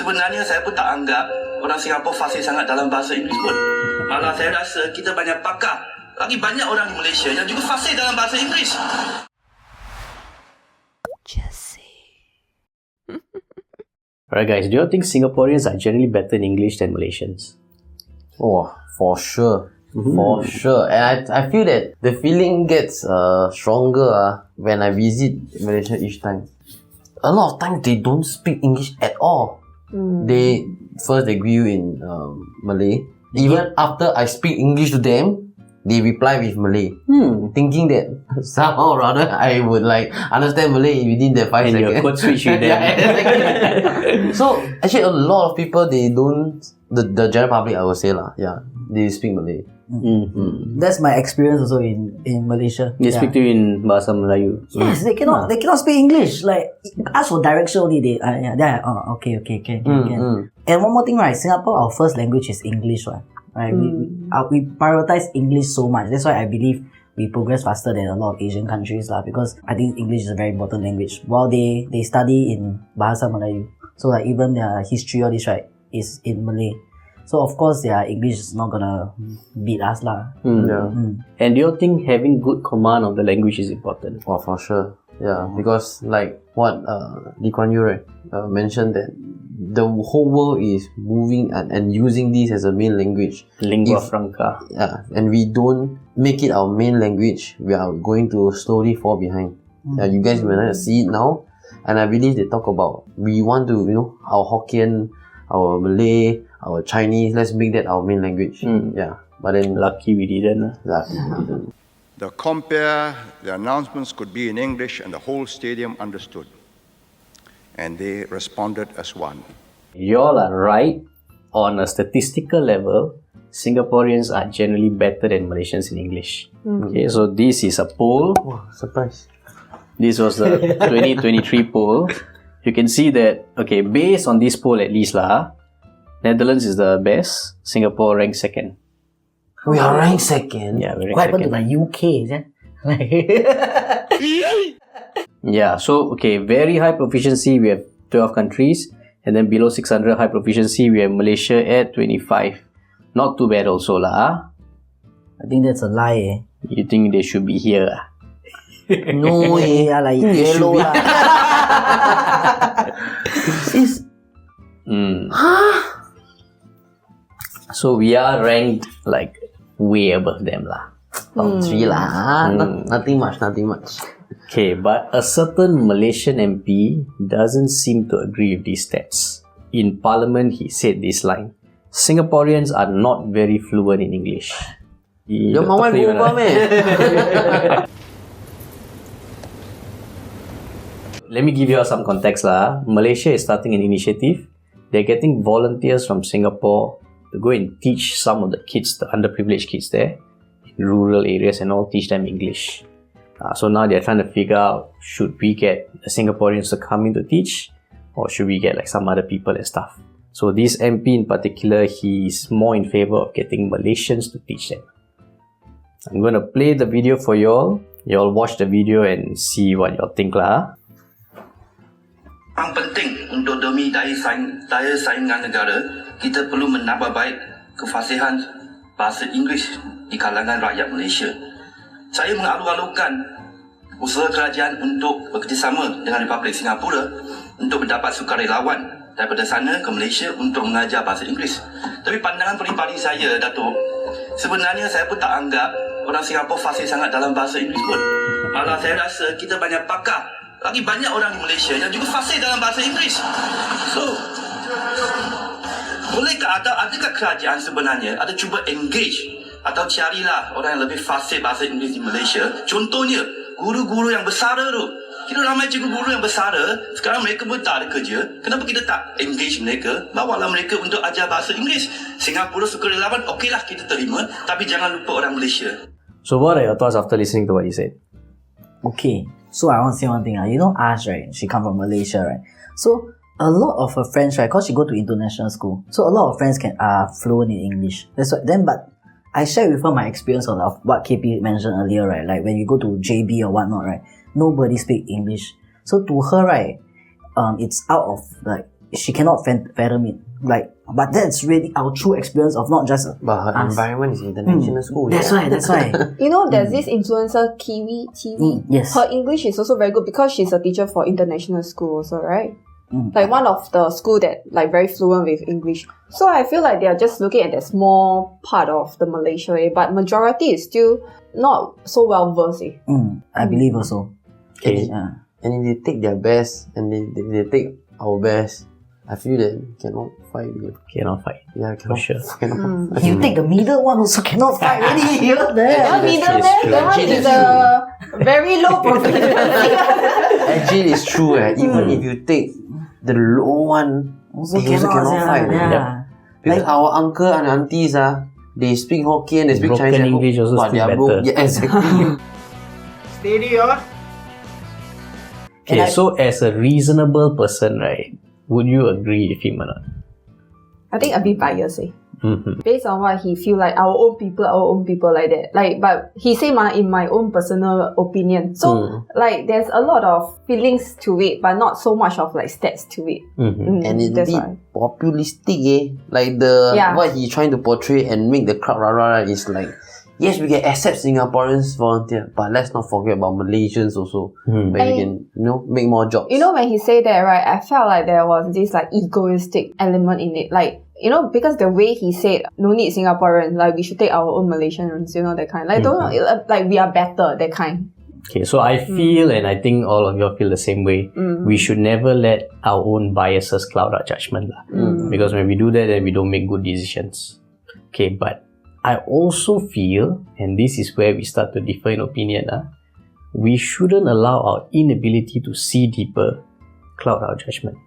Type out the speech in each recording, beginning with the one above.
Sebenarnya saya pun tak anggap orang Singapura fasih sangat dalam bahasa Inggeris pun. Malah saya rasa kita banyak pakar. Lagi banyak orang di Malaysia yang juga fasih dalam bahasa Inggeris. Alright guys, do you think Singaporeans are generally better in English than Malaysians? Oh, for sure. For sure. And I feel that the feeling gets stronger when I visit Malaysia each time. A lot of times they don't speak English at all. They greet you in Malay. Even after I speak English to them, they reply with Malay. Thinking that somehow or other I would like understand Malay within that 5 seconds. And your code switch with them. Exactly. So actually a lot of people, they don't, the general public I would say they speak Malay. That's my experience also in Malaysia. They speak to you in Bahasa Melayu. Yes, they cannot speak English. Like ask for direction only. Okay. And one more thing, right? Singapore, our first language is English, right? We prioritize English so much. That's why I believe we progress faster than a lot of Asian countries, because I think English is a very important language. While they study in Bahasa Melayu, so like even their history, all this, right, is in Malay. So of course their English is not gonna beat us lah. And do you think having good command of the language is important? Oh, for sure. Yeah, because like what Lee Kuan Yew mentioned, that the whole world is moving and using this as a main language. Lingua franca. Yeah, and we don't make it our main language, we are going to slowly fall behind. You guys will not see it now, and I believe they talk about, we want to, our Hokkien, our Malay, our Chinese, let's make that our main language. But then Lucky we didn't. The compare, the announcements could be in English and the whole stadium understood. And they responded as one. Y'all are right. On a statistical level, Singaporeans are generally better than Malaysians in English. Okay, so this is a poll. Wow, surprise. This was the 2023 poll. You can see that, okay, based on this poll at least Netherlands is the best, Singapore ranks second. We are ranked second? Yeah, we What ranked happened to second. the UK? Yeah, so okay, very high proficiency, we have 12 countries, and then below 600 high proficiency, we have Malaysia at 25. Not too bad also I think that's a lie. You think they should be here? No like yellow So we are ranked like way above them Top 3 Nothing much. Okay, but a certain Malaysian MP doesn't seem to agree with these stats. In Parliament, he said this line: Singaporeans are not very fluent in English. Your mama berubah Let me give you all some context Malaysia is starting an initiative. They're getting volunteers from Singapore to go and teach some of the kids, the underprivileged kids there, in rural areas, and all teach them English. So now they're trying to figure out, should we get the Singaporeans to come in to teach, or should we get like some other people and stuff? So this MP in particular, he's more in favor of getting Malaysians to teach them. I'm going to play the video for y'all. Y'all watch the video and see what y'all think Yang penting untuk demi daya saingan negara, kita perlu menambah baik kefasihan bahasa Inggeris di kalangan rakyat Malaysia. Saya mengalu-alukan usaha kerajaan untuk bekerjasama dengan Republik Singapura untuk mendapat sukarelawan daripada sana ke Malaysia untuk mengajar bahasa Inggeris. Tapi pandangan peribadi saya, Datuk, sebenarnya saya pun tak anggap orang Singapura fasih sangat dalam bahasa Inggeris pun. Malah saya rasa kita banyak pakar. Lagi banyak orang di Malaysia yang juga fasih dalam bahasa Inggeris. So, bolehkah adakah kerajaan sebenarnya ada cuba engage atau carilah orang yang lebih fasih bahasa Inggeris di Malaysia? Contohnya, guru-guru yang bersara tu. Kita ramai cikgu guru yang bersara, sekarang mereka pun tak ada kerja. Kenapa kita tak engage mereka? Bawalah mereka untuk ajar bahasa Inggeris. Singapura sukarelawan, okeylah kita terima, tapi jangan lupa orang Malaysia. So what are your thoughts after listening to what he said? Okay, so I want to say one thing. You know Ash, right? She come from Malaysia, right? So a lot of her friends, right? Cause she go to international school, so a lot of friends are fluent in English. That's why. But I share with her my experience of what KP mentioned earlier, right? Like when you go to JB or whatnot, right? Nobody speak English. So to her, right, it's out of like she cannot fathom it. Like, but that's really our true experience of not just But her us. environment is international school. That's why. You know, there's this influencer, Kiwi TV. Yes. Her English is also very good because she's a teacher for international school also, right? Like one of the school that like very fluent with English. So I feel like they are just looking at that small part of the Malaysia, but majority is still not so well versed. I believe also. Okay. Yeah. And if they take their best and they take our best, I feel that cannot fight. Cannot fight. Yeah, For sure. Cannot fight. You take the middle one also cannot fight already. You know there. That That's middle true, man, it's that one true. is a very low proficiency. Actually, it's true. Even if you take the low one, Also they also cannot fight. Yeah. Because our uncle and aunties, they speak Hokkien, they speak Broken Chinese. English also but speak they are better. Yeah, exactly. Okay, so as a reasonable person, right, would you agree with him or not? I think a bit biased, Mm-hmm. based on what he feel like our own people like that. Like, but he say in my own personal opinion. So like there's a lot of feelings to it, but not so much of like stats to it. And it's a That's bit why. populistic, Like the Yeah. what he's trying to portray and make the crowd rah is like, yes, we can accept Singaporeans volunteer, but let's not forget about Malaysians also, where we can, make more jobs. You know, when he say that, right, I felt like there was this like egoistic element in it. Like, because the way he said, no need Singaporeans, like we should take our own Malaysians, that kind. Like, don't like we are better, that kind. Okay, so I feel, and I think all of you all feel the same way, we should never let our own biases cloud our judgment. Because when we do that, then we don't make good decisions. Okay, but I also feel, and this is where we start to differ in opinion, we shouldn't allow our inability to see deeper cloud our judgment.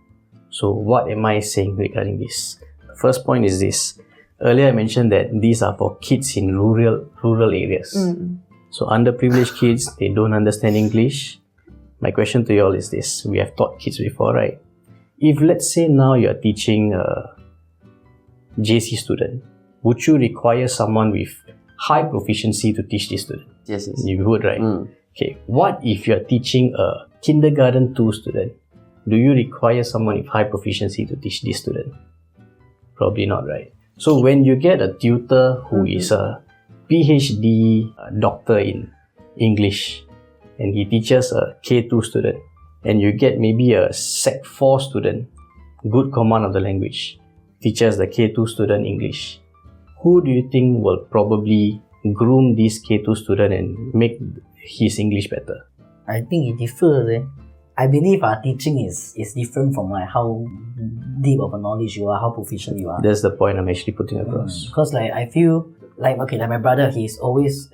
So what am I saying regarding this? The first point is this. Earlier I mentioned that these are for kids in rural areas. So underprivileged kids, they don't understand English. My question to you all is this. We have taught kids before, right? If let's say now you're teaching a JC student, would you require someone with high proficiency to teach this student? Yes. You would, right? Okay, what if you're teaching a kindergarten 2 student? Do you require someone with high proficiency to teach this student? Probably not, right? So when you get a tutor who is a PhD doctor in English and he teaches a K2 student, and you get maybe a Sec 4 student, good command of the language, teaches the K2 student English, who do you think will probably groom this K2 student and make his English better? I think it differs. I believe our teaching is different from like how deep of a knowledge you are, how proficient you are. That's the point I'm actually putting across. Because like I feel like my brother, people always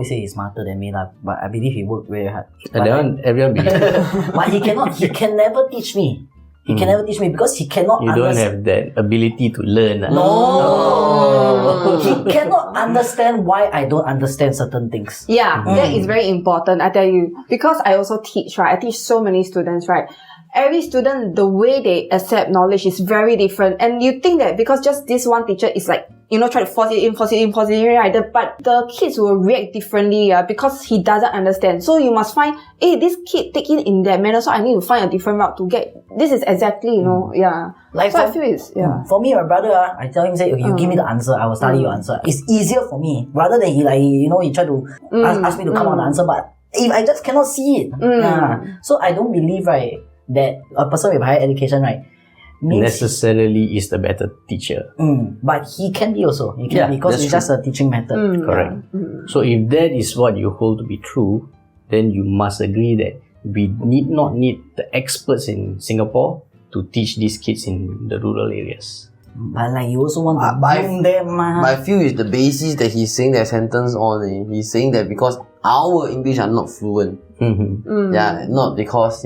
say he's smarter than me, but I believe he worked very hard. And then everyone believes But he can never teach me. He can never teach me because he cannot you don't have that ability to learn. No! He cannot understand why I don't understand certain things. Yeah, that is very important, I tell you. Because I also teach, right? I teach so many students, right? Every student, the way they accept knowledge is very different. And you think that because just this one teacher is like, try to force it in, right? But the kids will react differently, because he doesn't understand. So you must find, this kid take it in that manner, so I need to find a different route to get, this is exactly, Like so for, I feel it's, For me, my brother, I tell him, say, okay, you give me the answer, I will study your answer. It's easier for me, rather than he try to ask me to come out the answer, but if I just cannot see it. So I don't believe, right, that a person with higher education, right, necessarily is the better teacher. But he can be also. He can be because it's just a teaching method. Correct. So if that is what you hold to be true, then you must agree that we need not need the experts in Singapore to teach these kids in the rural areas. But like you also want to groom them. But I feel it's the basis that he's saying that sentence on. He's saying that because our English are not fluent. Yeah, not because,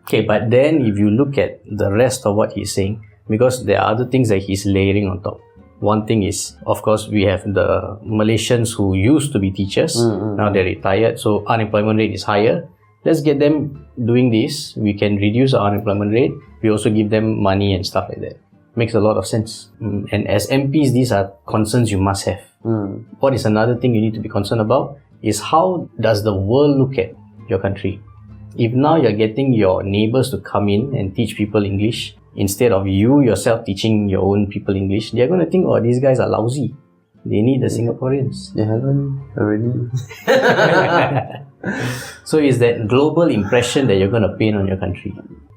Okay, but then if you look at the rest of what he's saying, because there are other things that he's layering on top. One thing is, of course, we have the Malaysians who used to be teachers. Now they're retired, so unemployment rate is higher. Let's get them doing this. We can reduce our unemployment rate. We also give them money and stuff like that. Makes a lot of sense. And as MPs, these are concerns you must have. What is another thing you need to be concerned about is how does the world look at your country? If now you're getting your neighbors to come in and teach people English, instead of you yourself teaching your own people English, they're going to think, oh, these guys are lousy. They need the Singaporeans. They haven't already. So it's that global impression that you're going to paint on your country.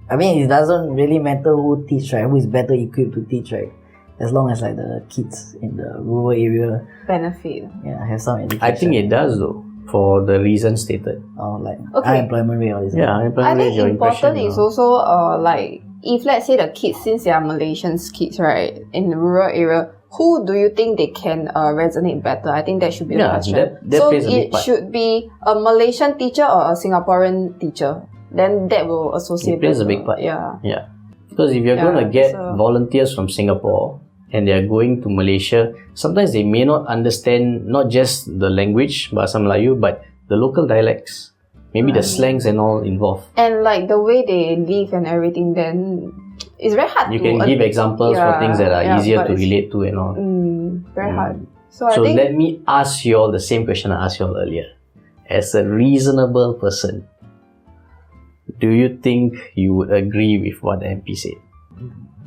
I mean, it doesn't really matter who teach, right? Who is better equipped to teach, right? As long as like the kids in the rural area, Benefit. have some education. I think it does though, for the reasons stated. Or like Okay. unemployment rate, all this. Yeah, I unemployment rate, think your important impression, is also like if let's say the kids, since they are Malaysians kids, right, in the rural area, who do you think they can resonate better? I think that should be the Yeah, question. that So plays a big it part. should be a Malaysian teacher or a Singaporean teacher. Then that will associate. It plays a better. big part. Yeah. Yeah. Because if you're Yeah, going to get so- volunteers from Singapore and they're going to Malaysia, sometimes they may not understand not just the language, Bahasa Melayu, but the local dialects. Maybe the slangs and all involved. And like the way they live and everything, then it's very hard You to can give examples for yeah, things that are yeah, easier but to it's- relate to and all. Very hard. So I So think let me ask you all the same question I asked you all earlier. As a reasonable person, do you think you would agree with what the MP said?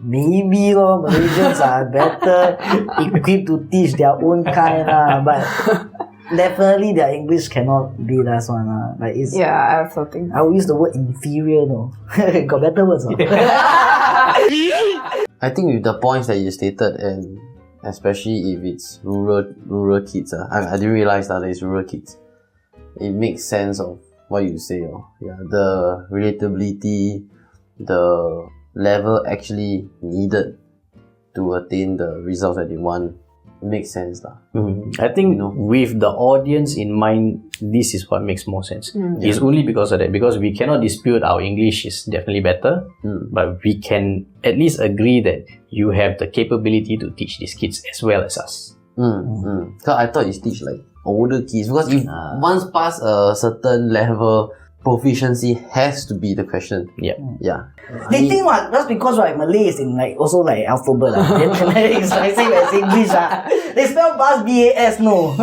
Maybe Malaysians are better equipped to teach their own kind, but definitely their English cannot be that one. Like it's, yeah, I also think. I would use the word inferior, no. Got better words. I think with the points that you stated, and especially if it's rural kids, I didn't realize that it's rural kids. It makes sense of what you say. Yeah, the relatability, the level actually needed to attain the results that they want. It makes sense. I think You know. with the audience in mind, this is what makes more sense. It's only because of that. Because we cannot dispute our English is definitely better, but we can at least agree that you have the capability to teach these kids as well as us. Cause I thought it's teach like older kids, because if once past a certain level, proficiency has to be the question. Yeah. Yeah. They think what? That's because Malay is in like also like alphabet. Then it's like same as English. They spell bus BAS, no.